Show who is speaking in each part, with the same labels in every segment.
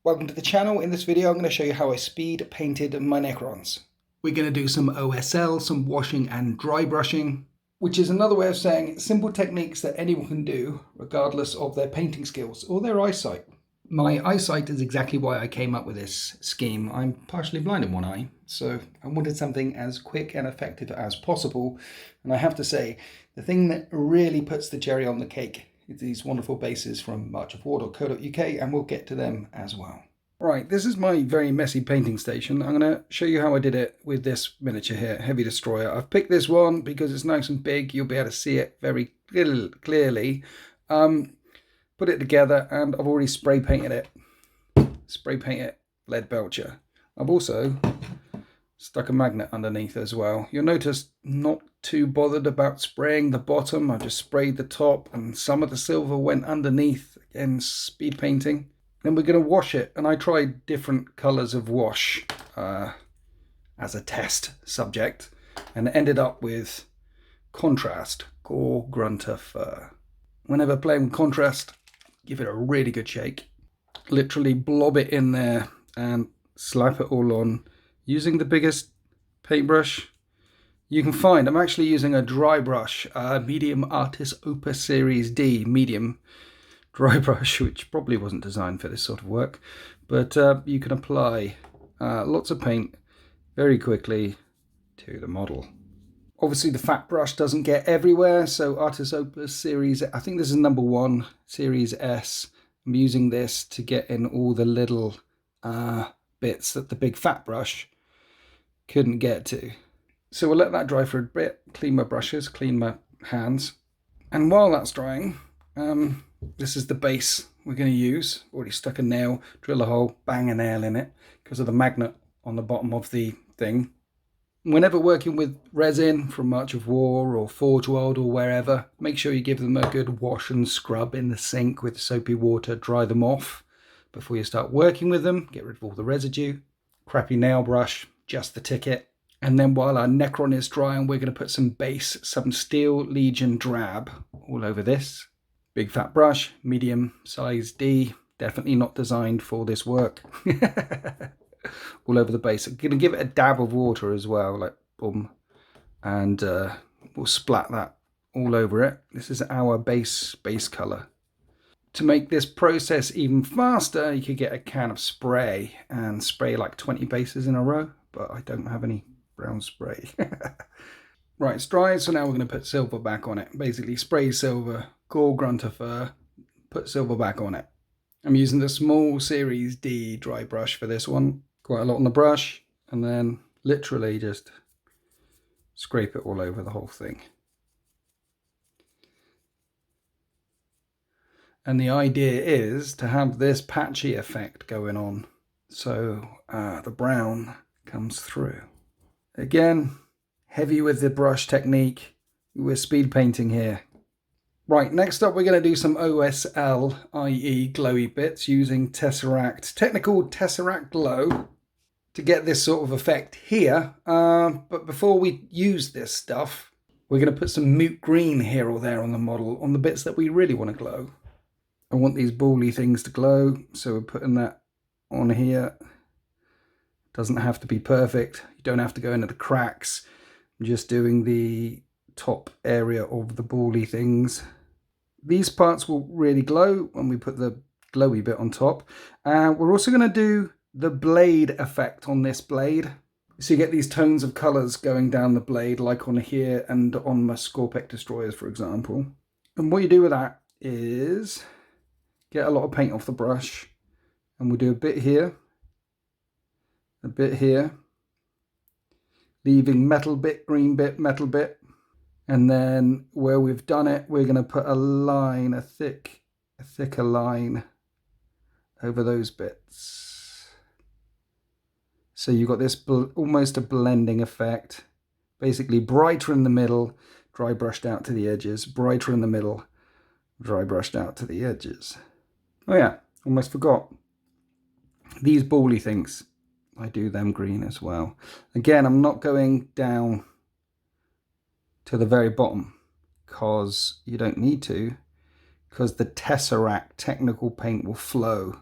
Speaker 1: Welcome to the channel. In this video I'm going to show you how I speed painted my Necrons. We're going to do some OSL, some washing and dry brushing, which is another way of saying simple techniques that anyone can do regardless of their painting skills or their eyesight. My eyesight is exactly why I came up with this scheme. I'm partially blind in one eye, so I wanted something as quick and effective as possible. And I have to say, the thing that really puts the cherry on the cake is these wonderful bases from marchofwar.co.uk, and we'll get to them as well. Right, this is my very messy painting station. I'm going to show you how I did it with this miniature here, Heavy Destroyer. I've picked this one because it's nice and big. You'll be able to see it very clearly. Put it together, and I've already spray painted it. Spray paint it lead belcher. I've also stuck a magnet underneath as well. You'll notice not too bothered about spraying the bottom. I just sprayed the top, and some of the silver went underneath. Again, speed painting. Then we're going to wash it, and I tried different colours of wash as a test subject, and ended up with contrast, gore, grunter, fur. Whenever playing with contrast, give it a really good shake. Literally blob it in there and slap it all on using the biggest paintbrush you can find. I'm actually using a dry brush, medium Artis Opus Series D medium dry brush, which probably wasn't designed for this sort of work, but you can apply lots of paint very quickly to the model. Obviously the fat brush doesn't get everywhere, so Artis Opus Series, I think this is number 1, Series S. I'm using this to get in all the little bits that the big fat brush couldn't get to. So we'll let that dry for a bit, clean my brushes, clean my hands. And while that's drying, this is the base we're going to use. Already stuck a nail, drill a hole, bang a nail in it because of the magnet on the bottom of the thing. Whenever working with resin from March of War or Forge World or wherever, make sure you give them a good wash and scrub in the sink with soapy water. Dry them off before you start working with them. Get rid of all the residue. Crappy nail brush, just the ticket. And then while our Necron is drying, we're going to put some base, some Steel Legion drab all over this. Big fat brush, medium size D. Definitely not designed for this work. All over the base. I'm going to give it a dab of water as well, like boom, and we'll splat that all over it. This is our base color. To make this process even faster, you could get a can of spray and spray like 20 bases in a row, but I don't have any brown spray. Right, it's dry, so now we're going to put silver back on it. Basically spray silver, gore grunter fur, put silver back on it. I'm using the small Series D dry brush for this one. Quite a lot on the brush, and then literally just scrape it all over the whole thing. And the idea is to have this patchy effect going on, so the brown comes through. Again, heavy with the brush technique. We're speed painting here. Right, next up we're going to do some OSL, i.e. glowy bits, using Tesseract, technical Tesseract Glow, to get this sort of effect here. But before we use this stuff, we're going to put some mute green here or there on the model, on the bits that we really want to glow. I want these bally things to glow, so we're putting that on here. Doesn't have to be perfect. You don't have to go into the cracks. I'm just doing the top area of the bally things. These parts will really glow when we put the glowy bit on top. We're also going to do the blade effect on this blade. So you get these tones of colours going down the blade, like on here and on my Scorpec Destroyers, for example. And what you do with that is get a lot of paint off the brush, and we'll do a bit here, a bit here, leaving metal bit, green bit, metal bit. And then where we've done it, we're going to put a line, a thicker line over those bits. So you've got this almost a blending effect. Basically brighter in the middle, dry brushed out to the edges. Brighter in the middle, dry brushed out to the edges. Oh yeah, almost forgot. These bally things, I do them green as well. Again, I'm not going down to the very bottom because you don't need to, because the Tesseract technical paint will flow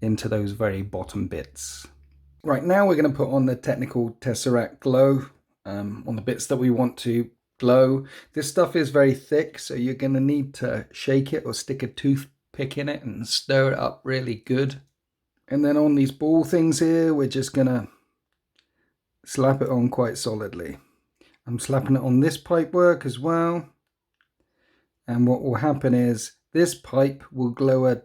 Speaker 1: into those very bottom bits. Right, now we're going to put on the technical Tesseract glow on the bits that we want to glow. This stuff is very thick, so you're going to need to shake it or stick a toothpick in it and stir it up really good. And then on these ball things here, we're just going to slap it on quite solidly. I'm slapping it on this pipework as well. And what will happen is this pipe will glow a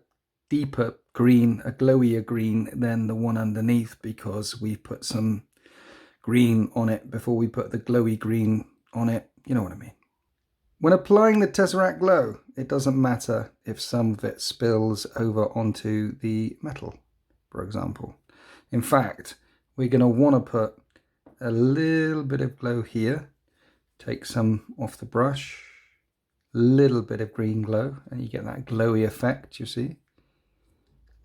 Speaker 1: deeper green, a glowier green than the one underneath, because we put some green on it before we put the glowy green on it. You know what I mean. When applying the Tesseract glow, it doesn't matter if some of it spills over onto the metal, for example. In fact, we're going to want to put a little bit of glow here. Take some off the brush. Little bit of green glow, and you get that glowy effect, you see,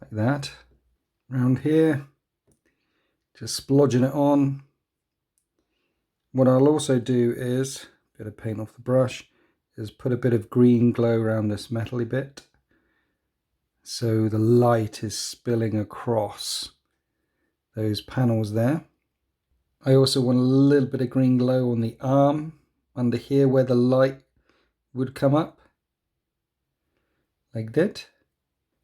Speaker 1: like that. Around here, just splodging it on. What I'll also do is, a bit of paint off the brush, is put a bit of green glow around this metally bit, so the light is spilling across those panels there. I also want a little bit of green glow on the arm, under here where the light would come up, like that.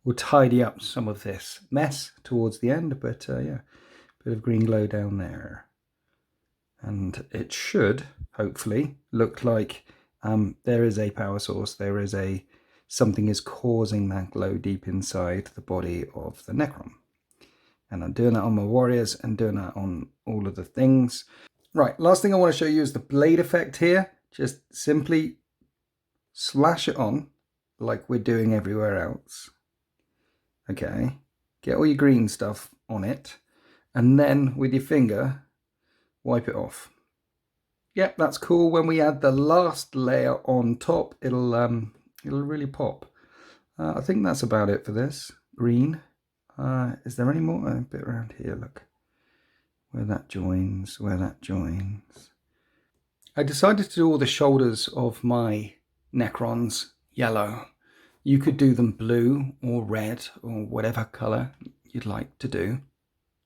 Speaker 1: We'll tidy up some of this mess towards the end, but yeah, bit of green glow down there. And it should, hopefully, look like there is a power source, something is causing that glow deep inside the body of the Necron. And I'm doing that on my warriors and doing that on all of the things. Right, last thing I want to show you is the blade effect here. Just simply slash it on like we're doing everywhere else. Okay, get all your green stuff on it, and then with your finger wipe it off. Yep, that's cool. When we add the last layer on top, it'll really pop. I think that's about it for this green. Is there any more? A bit around here, look, where that joins, I decided to do all the shoulders of my Necrons yellow. You could do them blue or red or whatever color you'd like to do.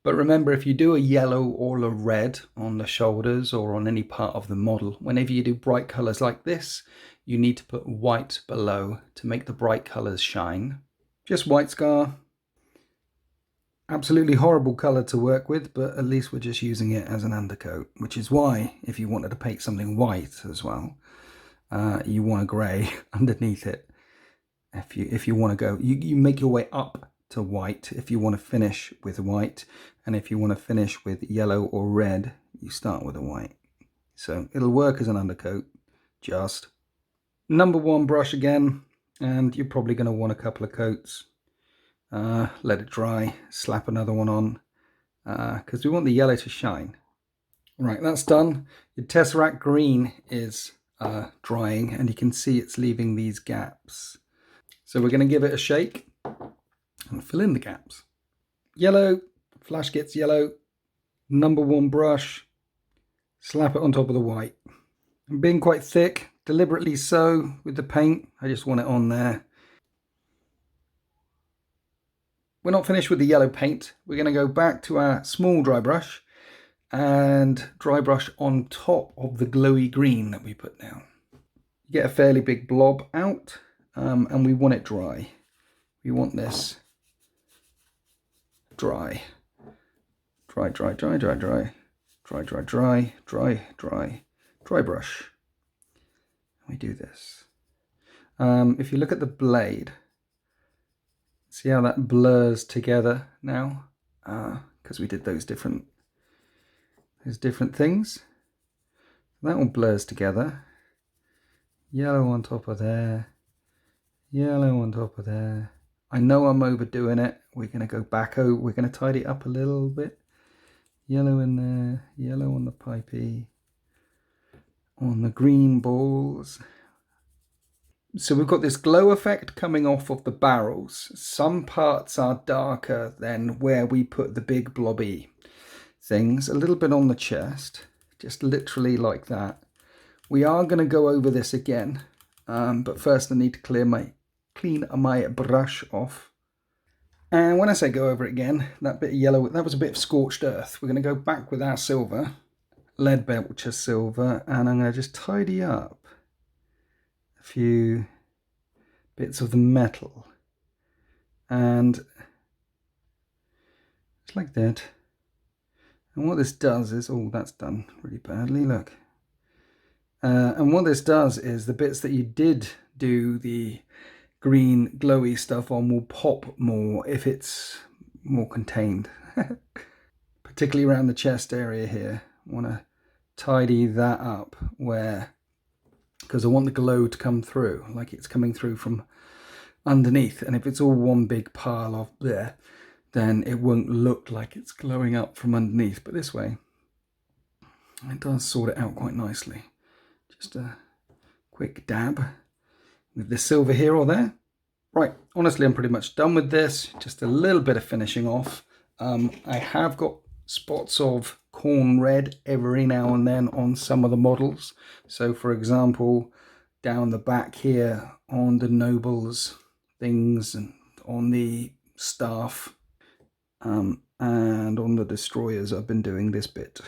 Speaker 1: But remember, if you do a yellow or a red on the shoulders or on any part of the model, whenever you do bright colors like this, you need to put white below to make the bright colors shine. Just white scar. Absolutely horrible color to work with, but at least we're just using it as an undercoat, which is why if you wanted to paint something white as well, you want a grey underneath it. If you want to go, you make your way up to white if you want to finish with white, and if you want to finish with yellow or red, you start with a white. So it'll work as an undercoat. Just number one brush again, and you're probably going to want a couple of coats. Let it dry, slap another one on, because we want the yellow to shine. Right, that's done. Your Tesseract green is drying, and you can see it's leaving these gaps. So we're going to give it a shake and fill in the gaps. Yellow, flash gets yellow. Number one brush, slap it on top of the white. I'm being quite thick, deliberately so, with the paint. I just want it on there. We're not finished with the yellow paint. We're going to go back to our small dry brush and dry brush on top of the glowy green that we put down. You get a fairly big blob out, and we want it dry. We want this dry. Dry, dry, dry, dry, dry. Dry, dry, dry, dry, dry, dry brush. We do this. If you look at the blade, see how that blurs together now? Because we did those different things. That all blurs together. Yellow on top of there. Yellow on top of there. I know I'm overdoing it. We're going to go back over. We're going to tidy it up a little bit. Yellow in there. Yellow on the pipey. On the green balls. So we've got this glow effect coming off of the barrels. Some parts are darker than where we put the big blobby things. A little bit on the chest, just literally like that. We are going to go over this again, but first I need to clean my brush off. And when I say go over it again, that bit of yellow, that was a bit of scorched earth. We're going to go back with our silver, lead belcher silver, and I'm going to just tidy up a few bits of the metal. And just like that. And what this does is, oh, that's done really badly, look. And what this does is the bits that you did do the green glowy stuff on will pop more if it's more contained. Particularly around the chest area here. I want to tidy that up because I want the glow to come through, like it's coming through from underneath. And if it's all one big pile of there, then it won't look like it's glowing up from underneath. But this way, it does sort it out quite nicely. Just a quick dab with the silver here or there. Right, honestly, I'm pretty much done with this. Just a little bit of finishing off. I have got spots of corn red every now and then on some of the models. So for example, down the back here on the nobles things and on the staff and on the destroyers, I've been doing this bit.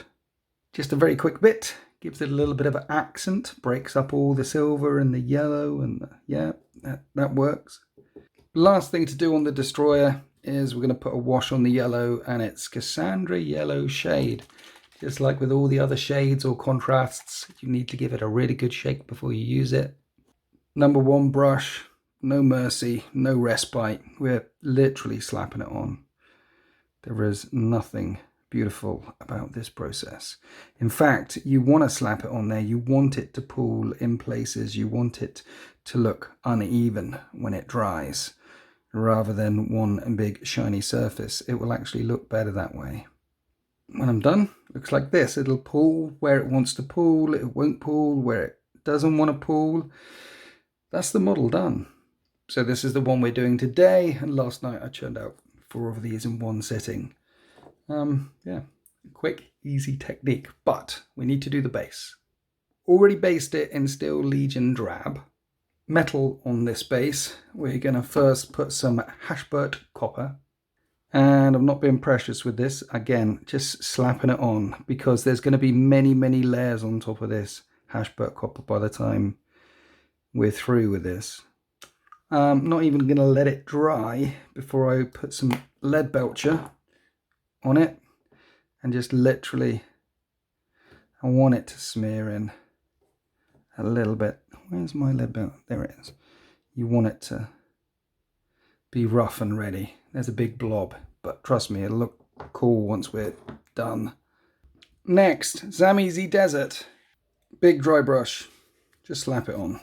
Speaker 1: Just a very quick bit. Gives it a little bit of an accent, breaks up all the silver and the yellow, and yeah, that works. Last thing to do on the destroyer is we're going to put a wash on the yellow, and it's Cassandra Yellow Shade. Just like with all the other shades or contrasts, you need to give it a really good shake before you use it. Number 1 brush, no mercy, no respite. We're literally slapping it on. There is nothing beautiful about this process. In fact, you want to slap it on there. You want it to pool in places. You want it to look uneven when it dries, rather than one big shiny surface. It will actually look better that way. When I'm done, it looks like this. It'll pool where it wants to pool. It won't pool where it doesn't want to pool. That's the model done. So this is the one we're doing today, and last night I churned out 4 of these in one sitting. Yeah, quick, easy technique, but we need to do the base. Already based it in Steel Legion Drab. Metal on this base, we're going to first put some Hashburt copper. And I'm not being precious with this, again, just slapping it on, because there's going to be many, many layers on top of this Hashburt copper by the time we're through with this. I'm not even going to let it dry before I put some lead belcher on it, and just literally I want it to smear in a little bit. Where's my lead belt? There it is. You want it to be rough and ready. There's a big blob, but trust me, it'll look cool once we're done. Next, Zamizi Desert. Big dry brush, just slap it on.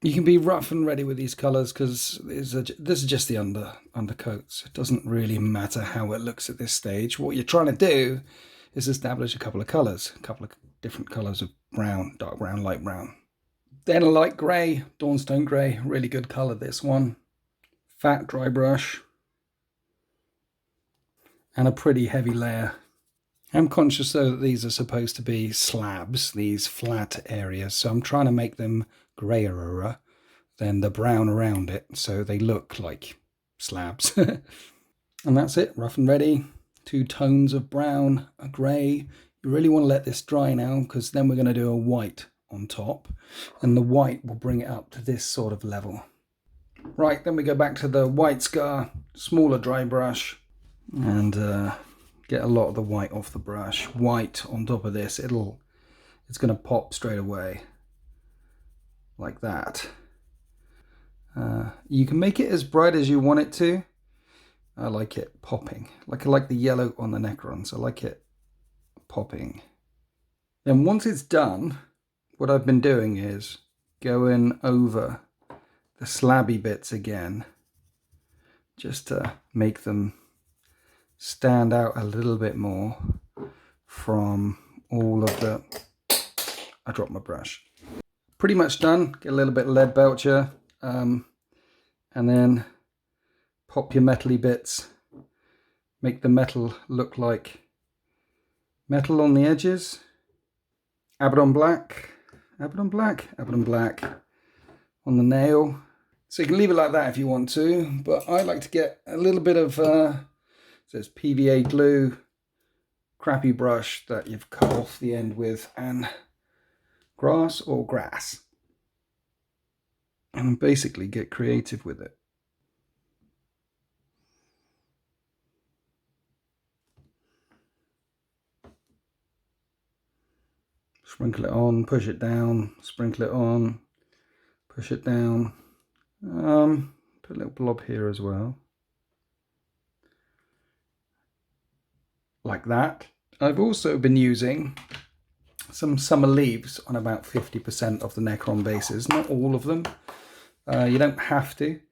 Speaker 1: You can be rough and ready with these colours because this is just the undercoats. It doesn't really matter how it looks at this stage. What you're trying to do is establish a couple of colours, a couple of different colours of brown, dark brown, light brown. Then a light grey, Dawnstone grey, really good colour this one. Fat dry brush. And a pretty heavy layer. I'm conscious though that these are supposed to be slabs, these flat areas, so I'm trying to make them greyer than the brown around it, so they look like slabs. And that's it, rough and ready. 2 tones of brown, a grey. You really want to let this dry now, because then we're going to do a white on top, and the white will bring it up to this sort of level. Right, then we go back to the white scar, smaller dry brush, and get a lot of the white off the brush. White on top of this, it's going to pop straight away like that. You can make it as bright as you want it to. I like it popping, like I like the yellow on the Necrons. I like it popping. Then once it's done, what I've been doing is going over the slabby bits again, just to make them stand out a little bit more from all of the... I dropped my brush. Pretty much done. Get a little bit of lead belcher, and then pop your metally bits. Make the metal look like metal on the edges. Abaddon black on the nail. So you can leave it like that if you want to, but I like to get a little bit of, says PVA glue, crappy brush that you've cut off the end with, and grass or grass. And basically get creative with it. Sprinkle it on, push it down, sprinkle it on, push it down. Put a little blob here as well. Like that. I've also been using some summer leaves on about 50% of the Necron bases. Not all of them. You don't have to. It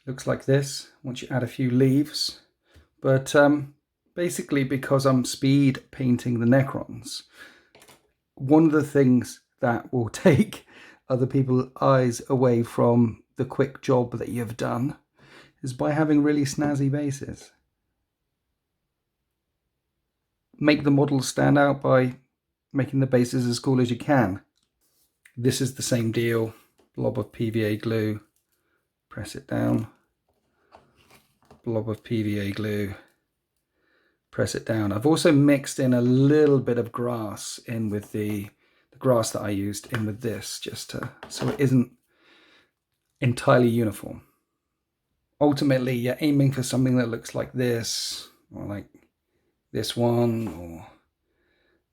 Speaker 1: looks like this once you add a few leaves. But basically because I'm speed painting the Necrons, one of the things that will take other people's eyes away from the quick job that you've done is by having really snazzy bases. Make the models stand out by making the bases as cool as you can. This is the same deal. Blob of PVA glue, press it down. Blob of PVA glue, press it down. I've also mixed in a little bit of grass in with the grass that I used in with this, just to, so it isn't entirely uniform. Ultimately, you're aiming for something that looks like this, or like this one, or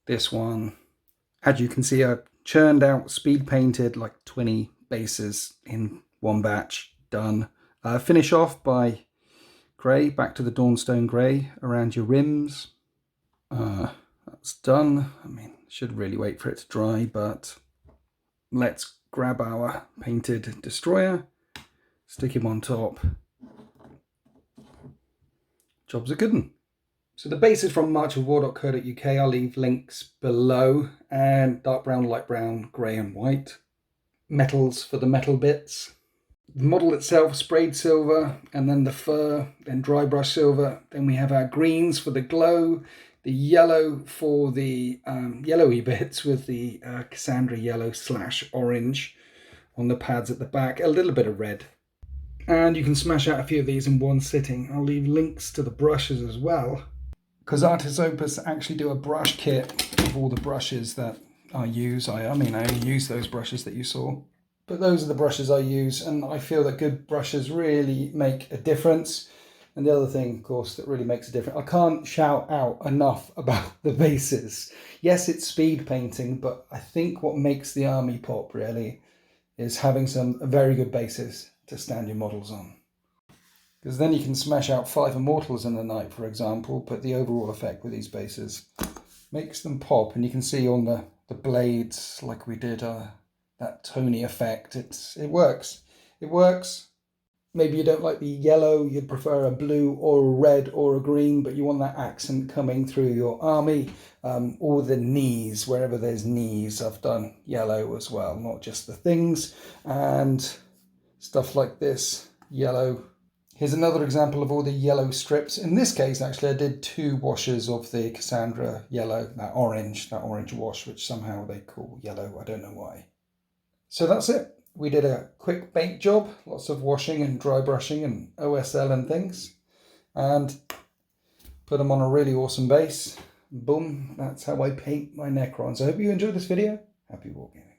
Speaker 1: this one. As you can see, I've churned out, speed painted like 20 bases in one batch, done. Finish off by grey, back to the Dawnstone grey around your rims. That's done. I mean, should really wait for it to dry, but let's grab our painted destroyer, stick him on top. Job's a good one. So the base is from marchofwar.co.uk. I'll leave links below, and dark brown, light brown, grey and white. Metals for the metal bits. The model itself, sprayed silver, and then the fur, then dry brush silver. Then we have our greens for the glow, the yellow for the yellowy bits with the Cassandra yellow / orange on the pads at the back, a little bit of red. And you can smash out a few of these in one sitting. I'll leave links to the brushes as well, because Artis Opus actually do a brush kit of all the brushes that I use. I mean, I only use those brushes that you saw. But those are the brushes I use, and I feel that good brushes really make a difference. And the other thing, of course, that really makes a difference, I can't shout out enough about the bases. Yes, it's speed painting, but I think what makes the army pop really is having some very good bases to stand your models on. Because then you can smash out 5 Immortals in the night, for example, but the overall effect with these bases makes them pop. And you can see on the blades, like we did, that Tony effect, it works. It works. Maybe you don't like the yellow, you'd prefer a blue or a red or a green, but you want that accent coming through your army, or the knees, wherever there's knees. I've done yellow as well, not just the things, and stuff like this, yellow. Here's another example of all the yellow strips. In this case, actually, I did 2 washes of the Cassandra yellow, that orange wash, which somehow they call yellow. I don't know why. So that's it. We did a quick paint job, lots of washing and dry brushing and OSL and things, and put them on a really awesome base. Boom, that's how I paint my Necrons. I hope you enjoyed this video. Happy wargaming.